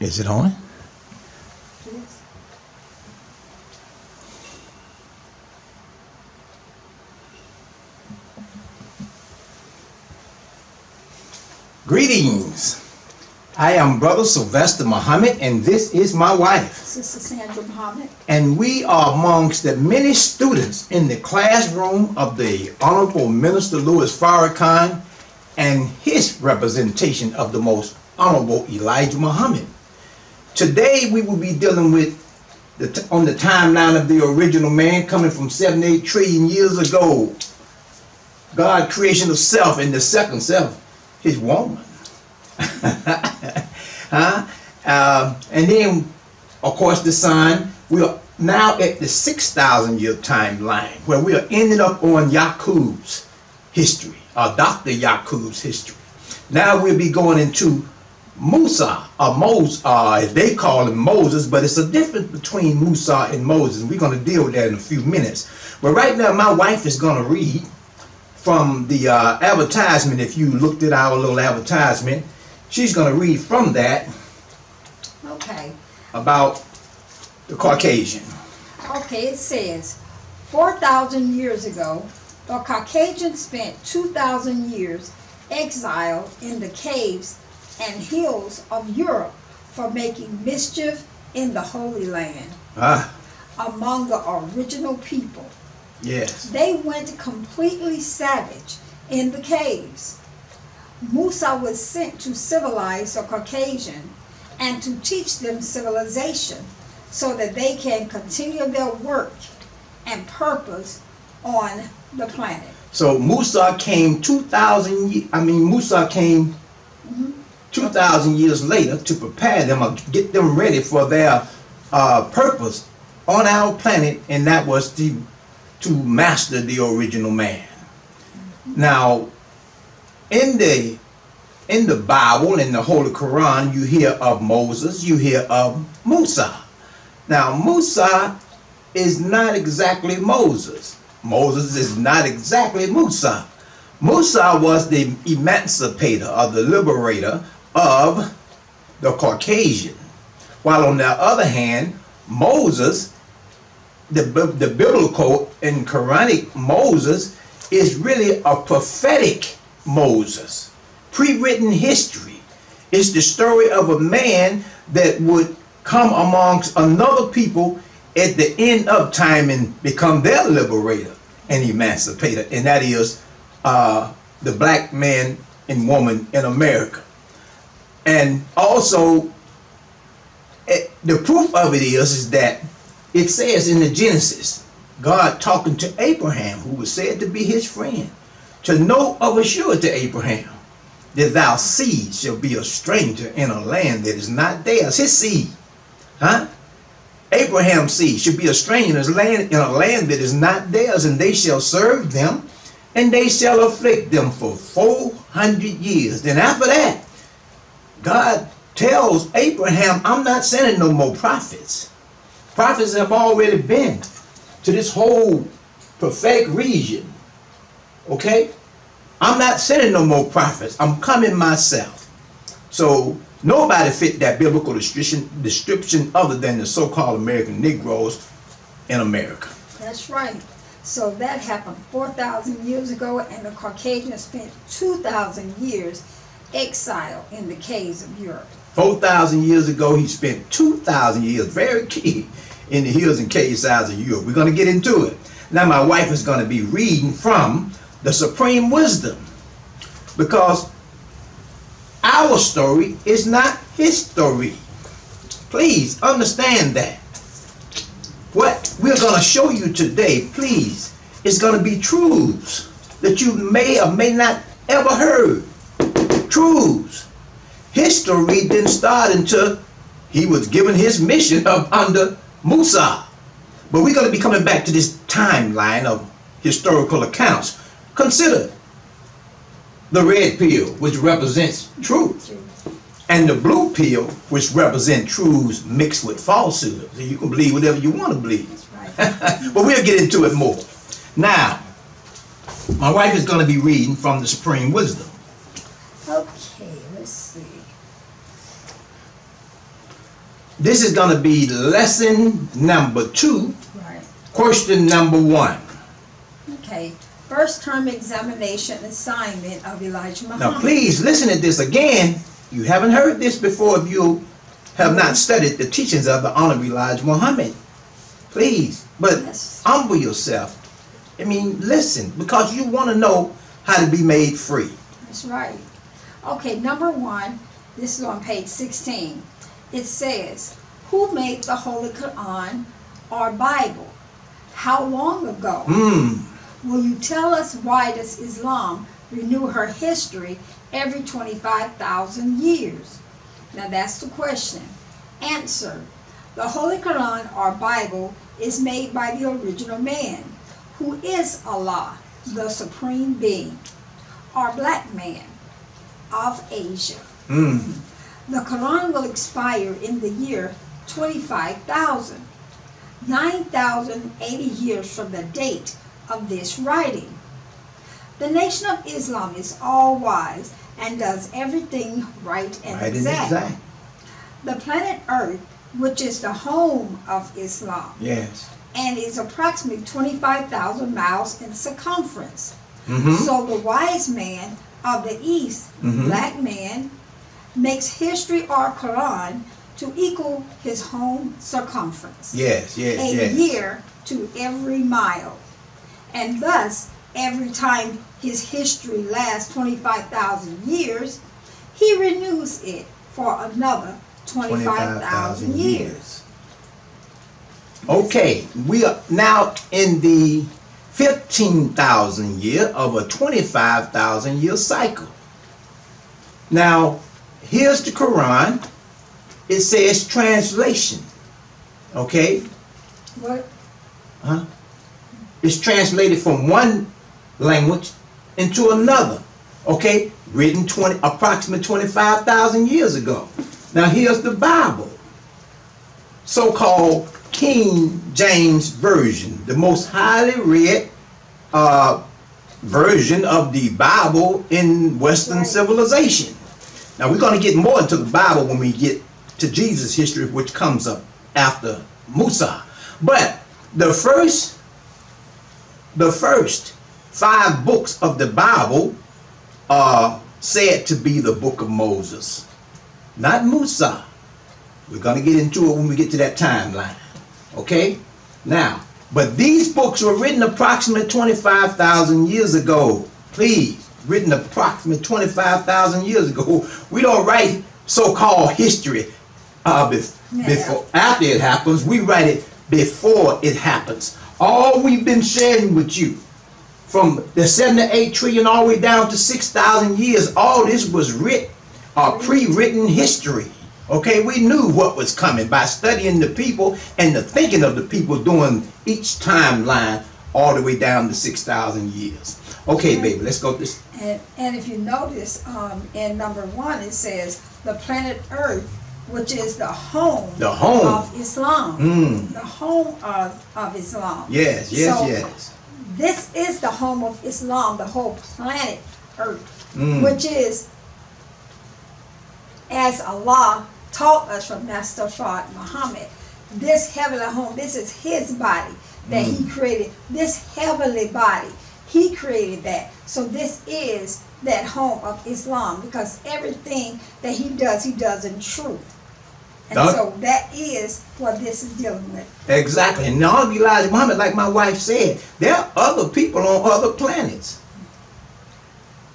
Is it on? Yes. Greetings. I am Brother Sylvester Muhammad, and this is my wife. Sister Sandra Muhammad. And we are amongst the many students in the classroom of the Honorable Minister Louis Farrakhan and his representation of the Most Honorable Elijah Muhammad. Today we will be dealing with on the timeline of the original man coming from 78 trillion years ago. God creation of self, and the second self, his woman. And then, of course, the son. We are now at the 6,000 year timeline, where we are ending up on Yaqub's history, Dr. Yaqub's history. Now we'll be going into Musa, or Moses, as they call him Moses, but it's a difference between Musa and Moses. We're going to deal with that in a few minutes. But right now, my wife is going to read from the advertisement. If you looked at our little advertisement, she's going to read from that. Okay. About the Caucasian. Okay, it says, 4,000 years ago, the Caucasians spent 2,000 years exiled in the caves and hills of Europe for making mischief in the Holy Land among the original people. Yes. They went completely savage in the caves. Musa was sent to civilize the Caucasian and to teach them civilization so that they can continue their work and purpose on the planet. So Musa came 2,000 years later to prepare them or get them ready for their purpose on our planet, and that was to master the original man. Now, in the Bible, in the Holy Quran, you hear of Moses, you hear of Musa. Now, Musa is not exactly Moses. Moses is not exactly Musa. Musa was the emancipator or the liberator of the Caucasian. While on the other hand, Moses, the biblical and Quranic Moses, is really a prophetic Moses. Pre-written history. It's the story of a man that would come amongst another people at the end of time and become their liberator and emancipator, and that is the black man and woman in America. And also, the proof of it is that it says in the Genesis, God talking to Abraham, who was said to be his friend, to know of a surety, Abraham, that thy seed shall be a stranger in a land that is not theirs. His seed, Abraham's seed should be a stranger in a land that is not theirs, and they shall serve them, and they shall afflict them for 400 years. Then after that, God tells Abraham, I'm not sending no more prophets. Prophets have already been to this whole prophetic region. Okay? I'm not sending no more prophets. I'm coming myself. So nobody fit that biblical description other than the so-called American Negroes in America. That's right. So that happened 4,000 years ago, and the Caucasians spent 2,000 years exiled in the caves of Europe. 4,000 years ago, he spent 2,000 years, very key, in the hills and cave sides of Europe. We're going to get into it. Now my wife is going to be reading from the Supreme Wisdom, because our story is not his story. Please understand that. What we're going to show you today, please, is going to be truths that you may or may not ever heard. Truths. History didn't start until he was given his mission up under Musa. But we're going to be coming back to this timeline of historical accounts. Consider the red pill, which represents truth, and the blue pill, which represents truths mixed with falsehoods. So you can believe whatever you want to believe. That's right. But we'll get into it more. Now, my wife is going to be reading from the Supreme Wisdom. Okay, let's see. this is going to be lesson number 2, Right. question number 1. Okay. First term examination assignment of Elijah Muhammad. Now, please listen to this again. You haven't heard this before if you have not studied the teachings of the Honorable Elijah Muhammad. Please, but Yes. humble yourself. I mean, listen, because you want to know how to be made free. That's right. Okay, number 1, this is on page 16. It says, who made the Holy Quran or Bible? How long ago? Will you tell us why does Islam renew her history every 25,000 years? Now that's the question. Answer. The Holy Quran or Bible is made by the original man, who is Allah, the supreme being, or black man of Asia. The Quran will expire in the year 25,000, 9,080 years from the date of this writing. The Nation of Islam is all wise and does everything right and exact. The planet Earth, which is the home of Islam, Yes. and is approximately 25,000 miles in circumference. So the wise man of the East, black man, makes history or Quran to equal his home circumference. Yes, yes, A yes. year to every mile. And thus, every time his history lasts 25,000 years, he renews it for another 25,000 years. Okay, we are now in the 15,000 year of a 25,000 year cycle. Now, here's the Quran. It says translation. Okay? What? It's translated from one language into another. Okay? Written approximately 25,000 years ago. Now, here's the Bible. So-called King James Version, the most highly read version of the Bible in Western civilization. Now we're going to get more into the Bible when we get to Jesus' history, which comes up after Musa. But the first 5 books of the Bible are said to be the book of Moses, not Musa. We're going to get into it when we get to that timeline. Okay? Now, but these books were written approximately 25,000 years ago. Please, written approximately 25,000 years ago. We don't write so-called history before, after it happens. We write it before it happens. All we've been sharing with you, from the 7 to 8 trillion all the way down to 6,000 years, all this was written, pre-written history. Okay, we knew what was coming by studying the people and the thinking of the people during each timeline all the way down to 6,000 years. Okay, baby, let's go this. And if you notice, in number 1, it says the planet Earth, which is the home of Islam. The home of Islam. Yes, yes, so yes. This is the home of Islam, the whole planet Earth, which is, as Allah taught us from Master Muhammad, this heavenly home, this is his body that he created. This heavenly body, he created that. So this is that home of Islam, because everything that he does in truth. And so that is what this is dealing with. Exactly. And all of Elijah Muhammad, like my wife said, there are other people on other planets.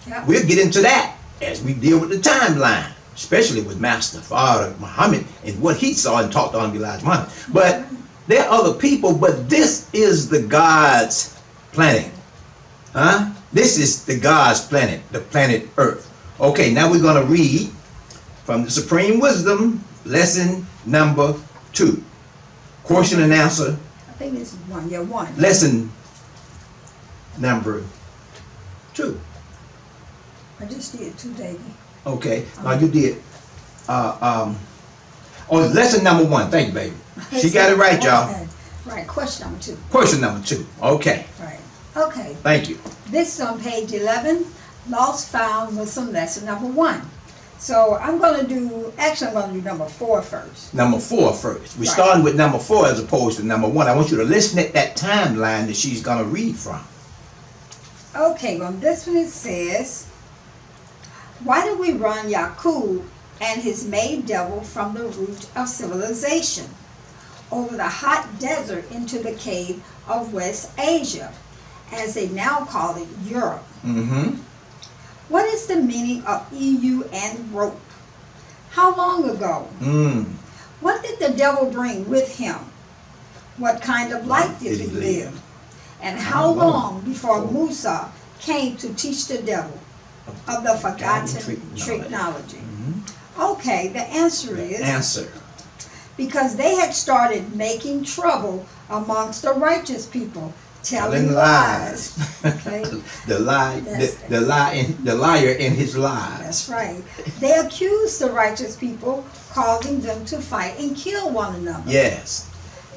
Yep. We'll get into that as we deal with the timeline, especially with Master Father Muhammad and what he saw and taught on Elijah Muhammad. But there are other people, but this is the God's planet. This is the God's planet, the planet Earth. Okay, now we're going to read from the Supreme Wisdom, lesson number 2. Question and answer. I think this is 1. Yeah, 1. Lesson number 2. I just did 2, baby. Okay, now you did. Lesson number 1. Thank you, baby. She got it right, y'all. Okay. Right, question number 2. Question number 2. Okay. Right. Okay. Thank you. This is on page 11, Lost Found Muslim lesson number 1. So I'm going to do number 4 first. Number 4 first. We're Right. starting with number 4 as opposed to number 1. I want you to listen at that timeline that she's going to read from. Okay, on this one it says, why did we run Yaqub and his maid devil from the root of civilization over the hot desert into the cave of West Asia, as they now call it Europe? Mm-hmm. What is the meaning of EU and rope? How long ago? What did the devil bring with him? What kind of life did he live? And how long before Musa came to teach the devil of the forgotten technology? Okay, the answer is because they had started making trouble amongst the righteous people, telling lies. Okay? the liar in his lies. That's right. They accused the righteous people, causing them to fight and kill one another. Yes.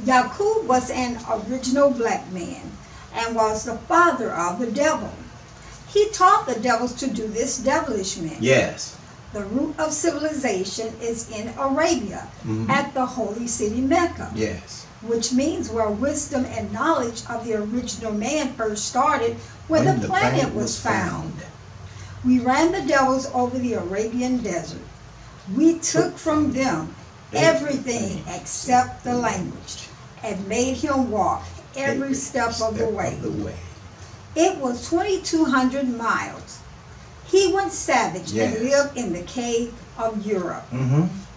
Yaqub was an original black man and was the father of the devil. He taught the devils to do this devilishment. Yes. The root of civilization is in Arabia, at the holy city Mecca. Yes. Which means where wisdom and knowledge of the original man first started, when the planet was found. We ran the devils over the Arabian desert. We took from them everything except the language, and made him walk every step of the way. It was 2,200 miles. He went savage and lived in the cave of Europe.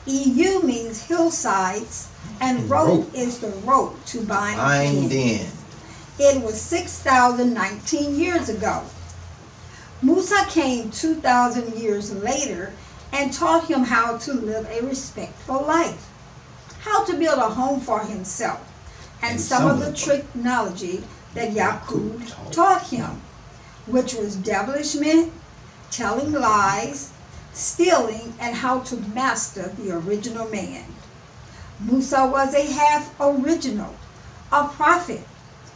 EU means hillsides, and rope is the rope to bind in. It was 6,019 years ago. Musa came 2,000 years later and taught him how to live a respectful life, how to build a home for himself, and some of the technology that Yaqub taught him, which was devilishment, telling lies, stealing, and how to master the original man. Musa was a half original, a prophet,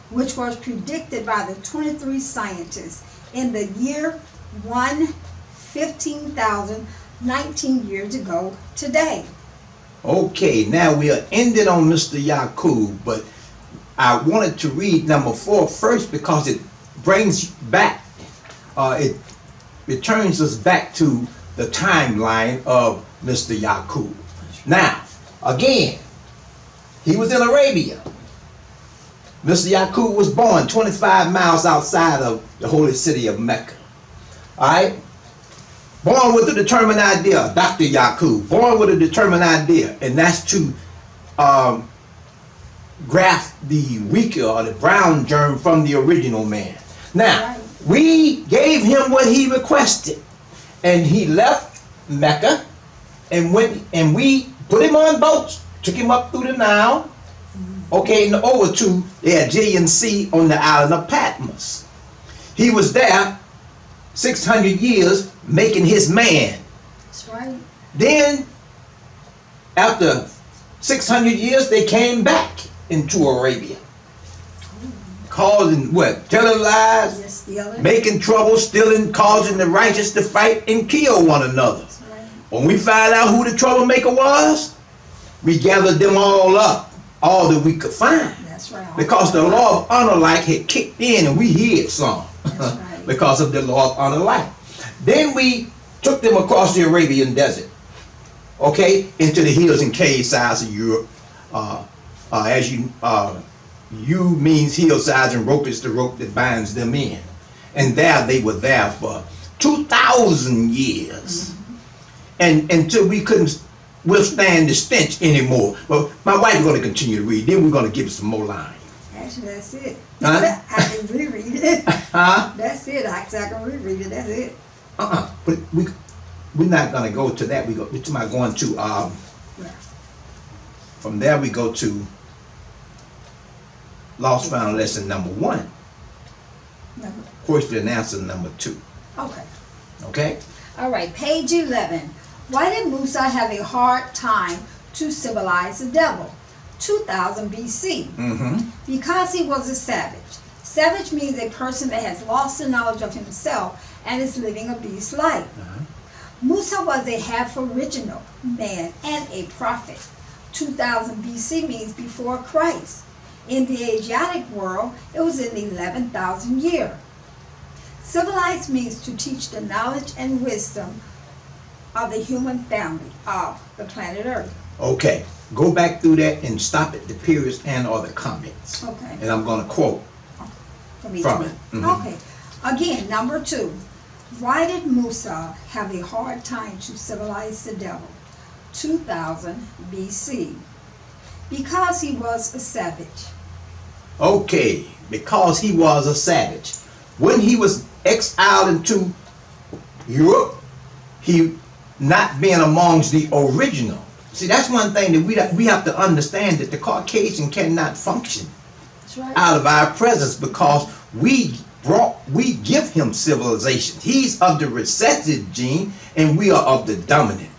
which was predicted by the 23 scientists in the year 15,019 years ago today. Okay, now we are ending on Mr. Yaqub, but I wanted to read number 4 first because it brings back, it returns us back to the timeline of Mr. Yaqub. Now, again, he was in Arabia. Mr. Yaqub was born 25 miles outside of the holy city of Mecca. Alright? Born with a determined idea, Dr. Yaqub, born with a determined idea, and that's to graft the weaker or the brown germ from the original man. Now, we gave him what he requested, and he left Mecca and went, and we put him on boats, took him up through the Nile, okay, and over to the Aegean Sea on the island of Patmos. He was there 600 years making his man. That's right. Then, after 600 years, they came back into Arabia. Causing what? Telling lies, Stealing. making trouble, stealing, causing the righteous to fight and kill one another. That's right. When we found out who the troublemaker was, we gathered them all up, all that we could find. That's right. Because the law of honor like had kicked in and we hid some. That's right. Because of the law of honor like. Then we took them across the Arabian desert, okay, into the hills and cave sides of Europe. U means hillsides and rope is the rope that binds them in. And there they were there for 2,000 years. And until we couldn't withstand the stench anymore. Well, my wife is going to continue to read. Then we're going to give it some more lines. Actually, that's it. Huh? I can reread it. Huh? That's it. I can reread it. That's it. But we're not going to go to that. We're going to, from there we go to Lost Found lesson number 1. Question and answer number 2. Okay. Okay? All right, page 11. Why did Musa have a hard time to civilize the devil? 2000 BC. Because he was a savage. Savage means a person that has lost the knowledge of himself and is living a beast life. Musa was a half original man and a prophet. 2000 BC means before Christ. In the Asiatic world, it was in the 11,000 year. Civilized means to teach the knowledge and wisdom of the human family of the planet Earth. Okay, go back through that and stop at the periods and or the comments. Okay. And I'm going to quote From each from one. it. Mhm. Okay. Again, number 2. Why did Musa have a hard time to civilize the devil? 2000 BC. Because he was a savage. Okay, because he was a savage. When he was exiled into Europe, he not being amongst the original. See, that's one thing that we have to understand, that the Caucasian cannot function That's right. out of our presence because we give him civilization. He's of the recessive gene and we are of the dominant.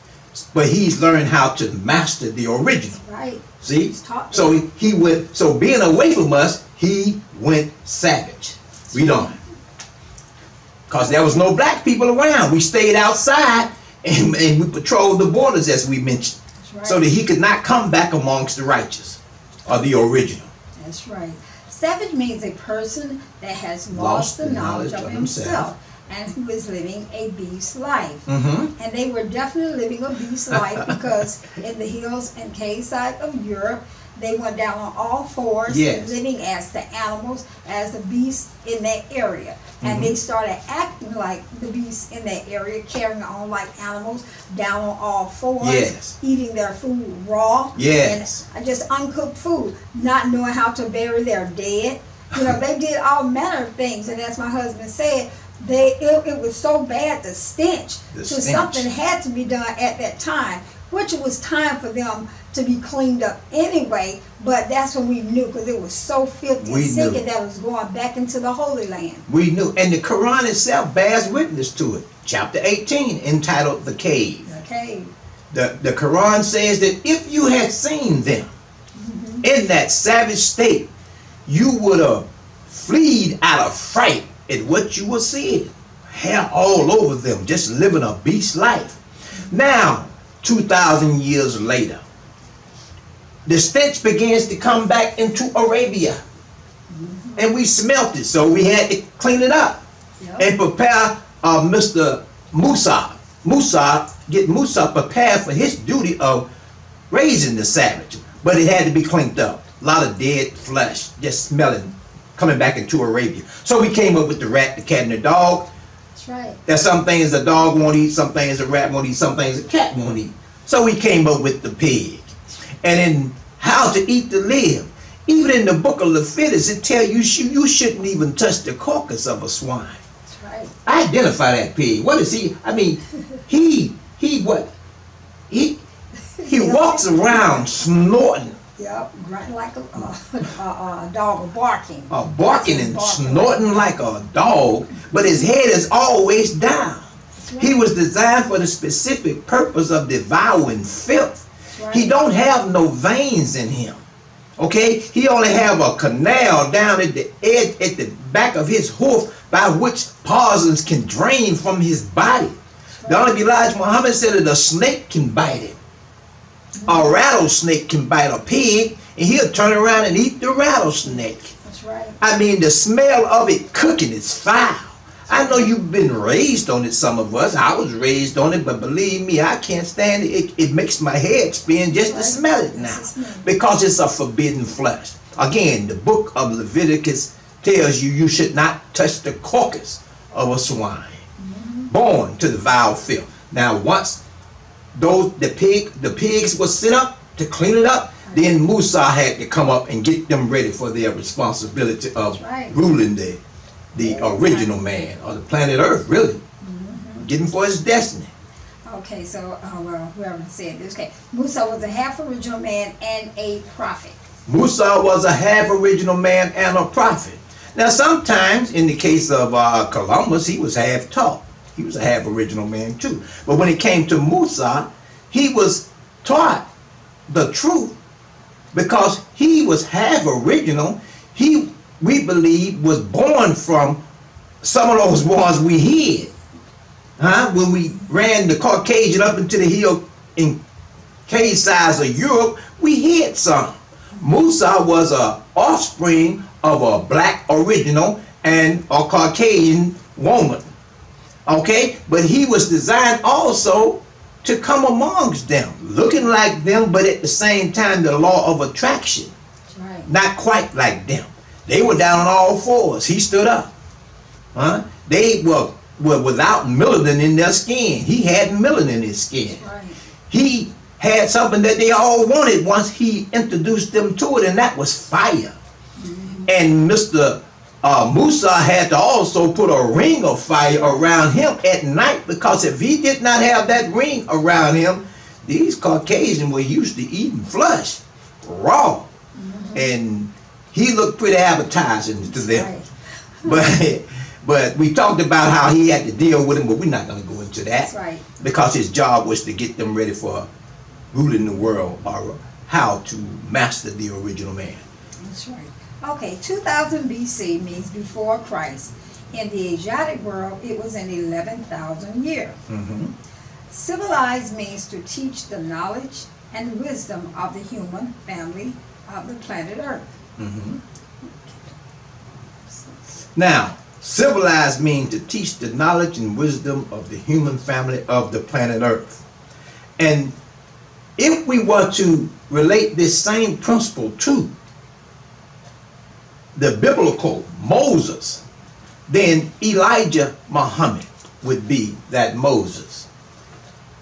But he's learned how to master the original. Right. See? He's taught So he went, so being away from us, he went savage. We don't. Because there was no black people around. We stayed outside and we patrolled the borders, as we mentioned. That's right. So that he could not come back amongst the righteous or the original. That's right. Savage means a person that has lost the knowledge of himself and who is living a beast life. Mm-hmm. And they were definitely living a beast life because in the hills and cave side of Europe, they went down on all fours, Yes. living as the animals, as the beasts in that area. And they started acting like the beasts in that area, carrying on like animals, down on all fours, Yes. eating their food raw, Yes. and just uncooked food, not knowing how to bury their dead. You know, they did all manner of things, and as my husband said, it was so bad, the stench. The So stench. something had to be done at that time, which it was time for them to be cleaned up anyway, but that's when we knew, because it was so filthy We and sick, knew. and that was going back into the Holy Land. We knew. And the Quran itself bears witness to it. Chapter 18, entitled The Cave. Okay. The Quran says that if you had seen them in that savage state, you would have fled out of fright at what you were seeing. Hair all over them, just living a beast life. Now, 2,000 years later, the stench begins to come back into Arabia. And we smelt it, so we had to clean it up Yep. and prepare Mr. Musa. Get Musa prepared for his duty of raising the savage. But it had to be cleaned up. A lot of dead flesh, just smelling, coming back into Arabia. So we came up with the rat, the cat, and the dog. That's right. There's some things a dog won't eat, some things a rat won't eat, some things a cat won't eat. So we came up with the pig. And in how to eat to live. Even in the book of Leviticus, it tells you you shouldn't even touch the carcass of a swine. That's right. Identify that pig. What is he? I mean, he what? He walks around snorting, Yep. Grunting like a dog, or barking. barking and snorting like a dog, but his head is always down. He was designed for the specific purpose of devouring filth. Right. He don't have no veins in him. Okay? He only have a canal down at the edge, at the back of his hoof, by which poisons can drain from his body. The only Elijah Muhammad said that a snake can bite him. A rattlesnake can bite a pig, and he'll turn around and eat the rattlesnake. That's right. I mean, the smell of it cooking is foul. I know you've been raised on it, some of us. I was raised on it, but believe me, I can't stand it. It makes my head spin just to smell it now, because it's a forbidden flesh. Again, the book of Leviticus tells you should not touch the carcass of a swine born to the vile filth. Now, once the pigs were sent up to clean it up, then Musa had to come up and get them ready for their responsibility of ruling the original man, or the planet Earth, really. Getting for his destiny. Okay, so whoever said this. Okay, Musa was a half original man and a prophet. Musa was a half original man and a prophet. Now, sometimes in the case of Columbus, he was half taught. He was a half original man too. But when it came to Musa, he was taught the truth because he was half original. We believe, was born from some of those ones we hid. When we ran the Caucasian up into the hill in cave size of Europe, we hid some. Musa was a offspring of a black original and a Caucasian woman. Okay, but he was designed also to come amongst them, looking like them, but at the same time the law of attraction. That's right. Not quite like them. They were down on all fours. He stood up. They were without melanin in their skin. He had melanin in his skin. That's right. He had something that they all wanted once he introduced them to it, and that was fire. And Mr. Musa had to also put a ring of fire around him at night, because if he did not have that ring around him, these Caucasians were used to eating flesh, raw. And he looked pretty appetizing to them. Right. But we talked about how he had to deal with him, but we're not going to go into that. That's right. Because his job was to get them ready for ruling the world, or how to master the original man. That's right. Okay, 2000 BC means before Christ. In the Asiatic world, it was in 11,000 years. Civilized means to teach the knowledge and wisdom of the human family of the planet Earth. Now, civilized means to teach the knowledge and wisdom of the human family of the planet Earth. And if we were to relate this same principle to the biblical Moses, then Elijah Muhammad would be that Moses.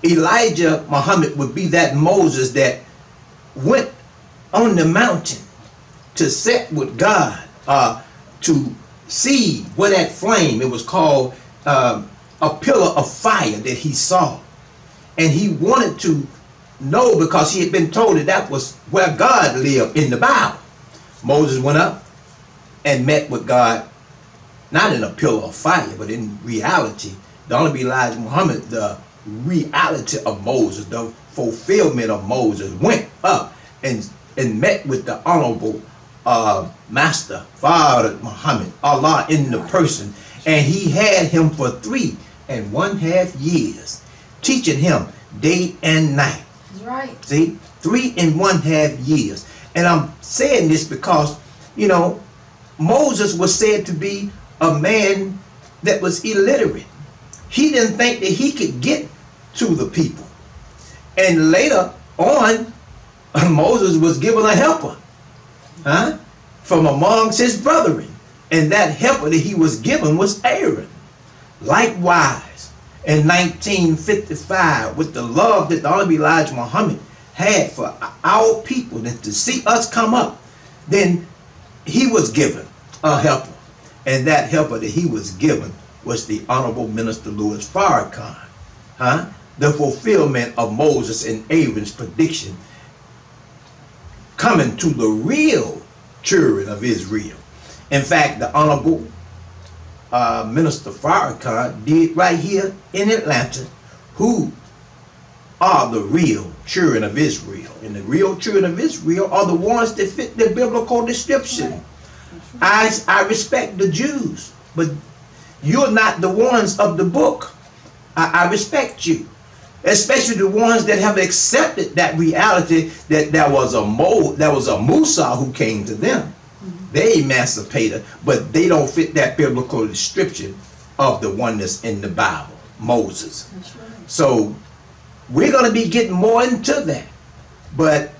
Elijah Muhammad would be that Moses that went on the mountain to sit with God, to see where that flame, it was called a pillar of fire that he saw. And he wanted to know, because he had been told that that was where God lived in the Bible. Moses went up and met with God, not in a pillar of fire, but in reality. The only Elijah Muhammad, the reality of Moses, the fulfillment of Moses, went up and met with the honorable Master, Father Muhammad, Allah in the person. And he had him for 3.5 years, teaching him day and night. That's right. See, 3.5 years. And I'm saying this because, you know, Moses was said to be a man that was illiterate. He didn't think that he could get to the people. And later on, Moses was given a helper, from amongst his brethren. And that helper that he was given was Aaron. Likewise, in 1955, with the love that the Honorable Elijah Muhammad had for our people and to see us come up, then he was given a helper. And that helper that he was given was the Honorable Minister Louis Farrakhan. The fulfillment of Moses and Aaron's prediction, coming to the real children of Israel. In fact, the Honorable Minister Farrakhan did right here in Atlanta, who are the real children of Israel. And the real children of Israel are the ones that fit the biblical description. I respect the Jews, but you're not the ones of the book. I respect you, especially the ones that have accepted that reality that there was a Musa who came to them. They emancipated, but they don't fit that biblical description of the one that's in the Bible, Moses. That's right. So we're going to be getting more into that. But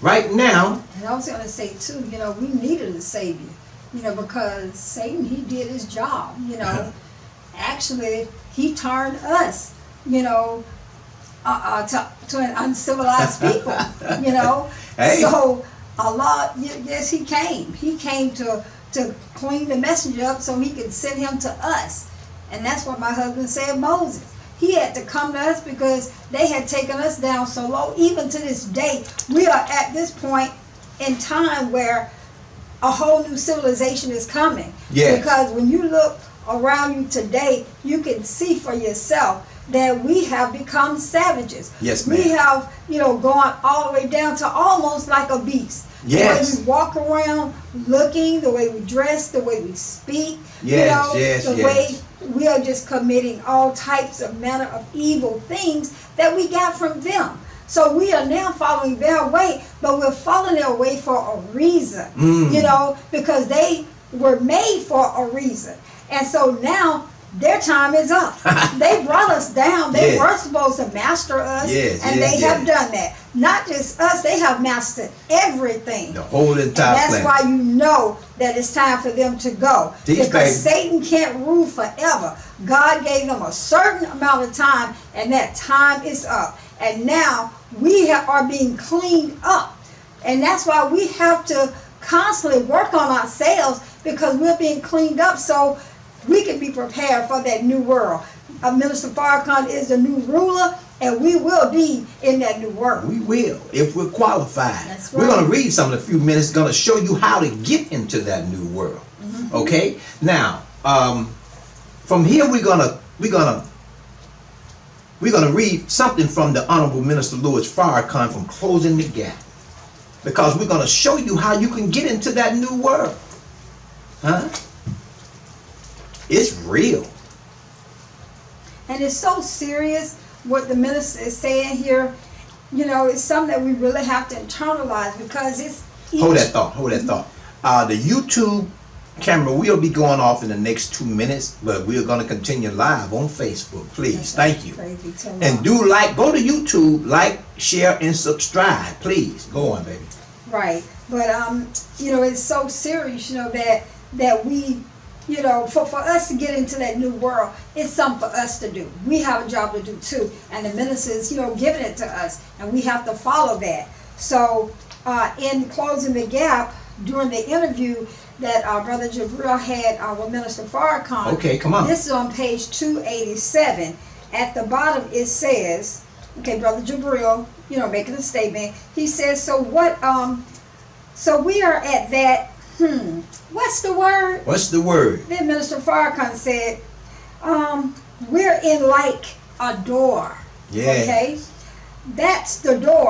right now, And I was going to say too, you know, we needed a savior, you know, because Satan, he did his job, you know. Actually, he turned us, you know, to an uncivilized people, you know. Hey. So Allah, yes, he came. He came to clean the messenger up so he could send him to us. And that's what my husband said, Moses. He had to come to us because they had taken us down so low. Even to this day, we are at this point in time where a whole new civilization is coming. Yes. Because when you look around you today, you can see for yourself that we have become savages. Yes, ma'am. We have, you know, gone all the way down to almost like a beast. Yes. The way we walk around looking, the way we dress, the way we speak, Yes, you know, yes, the yes. way we are just committing all types of manner of evil things that we got from them. So we are now following their way, but we're following their way for a reason, you know, because they were made for a reason. And so now their time is up. They brought us down. They were supposed to master us, and they have done that. Not just us, they have mastered everything. The whole entire and that's planet. why you know that it's time for them to go. Because Satan can't rule forever. God gave them a certain amount of time, and that time is up. And now we are being cleaned up. And that's why we have to constantly work on ourselves, because we're being cleaned up so we can be prepared for that new world. Minister Farrakhan is the new ruler, and we will be in that new world. We will, if we're qualified. That's right. We're going to read some in a few minutes, going to show you how to get into that new world. Okay? Now, from here we're gonna read something from the Honorable Minister Louis Farrakhan from Closing the Gap, because we're going to show you how you can get into that new world. Huh? It's real. And it's so serious what the minister is saying here. You know, it's something that we really have to internalize, because it's Hold that thought. The YouTube camera will be going off in the next 2 minutes, but we're going to continue live on Facebook. Please, thank you. And go to YouTube, like, share, and subscribe. Please, go on, baby. Right, but you know, it's so serious. You know that we, you know, for us to get into that new world, it's something for us to do. We have a job to do too, and the minister is, you know, giving it to us, and we have to follow that. So, in Closing the Gap, during the interview that our brother Jabril had with Minister Farrakhan. Okay, come on. This is on page 287. At the bottom it says, okay, Brother Jabril, you know, making a statement. He says, so what, so we are at that, what's the word? What's the word? Then Minister Farrakhan said, we're in like a door. Yeah. Okay? That's the door.